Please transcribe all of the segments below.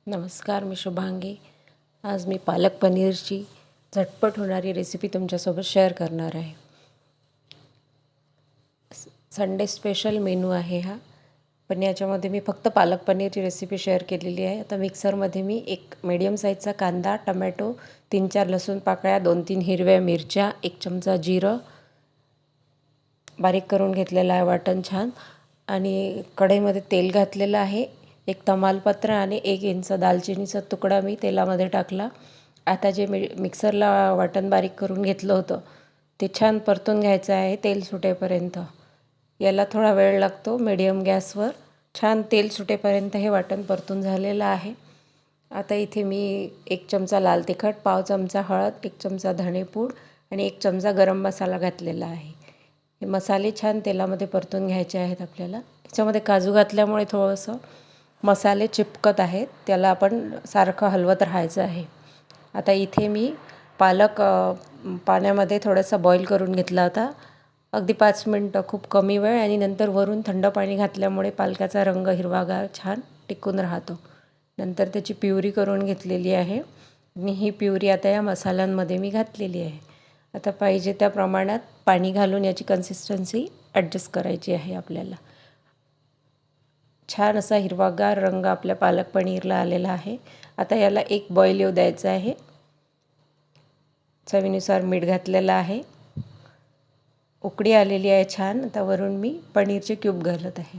नमस्कार, मी शुभांगी। आज मी पालक पनीरची झटपट होणारी रेसिपी तुमच्यासोबत शेअर करणार आहे। संडे स्पेशल मेनू आहे हा, पण याच्यामध्ये मी फक्त पालक पनीरची रेसिपी शेअर केलेली आहे। आता मिक्सरमध्ये मी एक मीडियम साईजचा कांदा, टमॅटो, 3-4 लसूण पाकळ्या, 2-3 हिरव्या मिरच्या, 1 चमचा जिरं बारीक करून घेतलेलं आहे वाटण छान, आणि कढईमध्ये तेल घातलेलं आहे। एक तमालपत्र आणि 1 इंच दालचिनीचा तुकडा मी तेलामध्ये टाकला। आता जे मिक्सरला वाटण बारीक करून घेतलं होतं ते छान परतून घ्यायचं आहे तेल सुटेपर्यंत। याला थोडा वेळ लागतो मीडियम गॅसवर। छान तेल सुटेपर्यंत हे वाटण परतून झालेलं आहे। आता इथे मी 1 चमचा लाल तिखट, पाव चमचा हळद, 1 चमचा धणेपूड आणि 1 चमचा गरम मसाला घातलेला आहे। हे मसाले छान तेलामध्ये परतून घ्यायचे आहेत आपल्याला। याच्यामध्ये काजू घातल्यामुळे थोडंसं मसाले चिपकत आहेत, त्याला आपण सारखं हलवत राहायचं आहे। आता इथे मी पालक पाण्यामध्ये थोडासा बॉईल करून घेतला होता, अगदी 5 मिनटं, खूप कमी वेळ, आणि नंतर वरून थंड पाणी घातल्यामुळे पालकाचा रंग हिरवागार छान टिकून राहतो। नंतर त्याची प्युरी करून घेतलेली आहे आणि ही प्युरी आता या मसाल्यांमध्ये मी घातलेली आहे। आता पाहिजे त्या प्रमाणात पाणी घालून याची कन्सिस्टन्सी ॲडजस्ट करायची आहे आपल्याला। छान असा हिरवागार रंग आपल्या पालक पनीरला आलेला आहे। आता याला एक बॉईल येऊ द्यायचं आहे। चवीनुसार मीठ घातलेलं आहे। उकळी आलेली आहे छान। आता वरून मी पनीरचे क्यूब घालत आहे।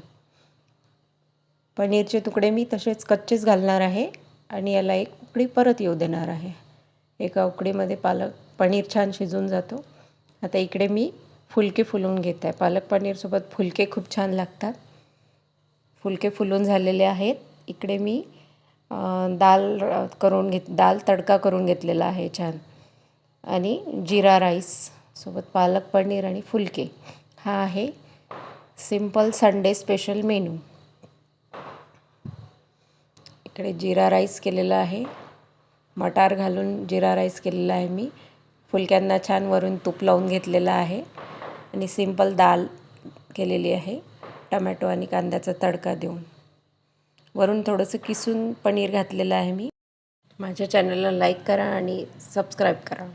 पनीरचे तुकडे मी तसेच कच्चेच घालणार आहे आणि याला एक उकळी परत येऊ देणार आहे। एका उकळीमध्ये पनीर छान शिजून जातो। आता इकडे मी फुलके फुलवून घेत आहे। पालक पनीरसोबत फुलके खूप छान लागतात। फुलके फुलून झालेले आहेत। इकडे मी दाल तडका करून घेतलेला आहे छान, आणि जिरा राईस सोबत पालक पनीर आणि फुलके, हा आहे सिंपल संडे स्पेशल मेनू। इकडे जिरा राईस केलेला आहे, मटार घालून जिरा राईस केलेला आहे मी। फुलक्यांना छान वरून तूप लावून घेतलेलं आहे, आणि सिंपल दाल केलेली आहे टमॅटो आणि कांद्याचा तडका देऊन। वरून थोडंसं किसून पनीर घातलेलं आहे मी। माझ्या चॅनलला लाईक करा आणि सबस्क्राईब करा।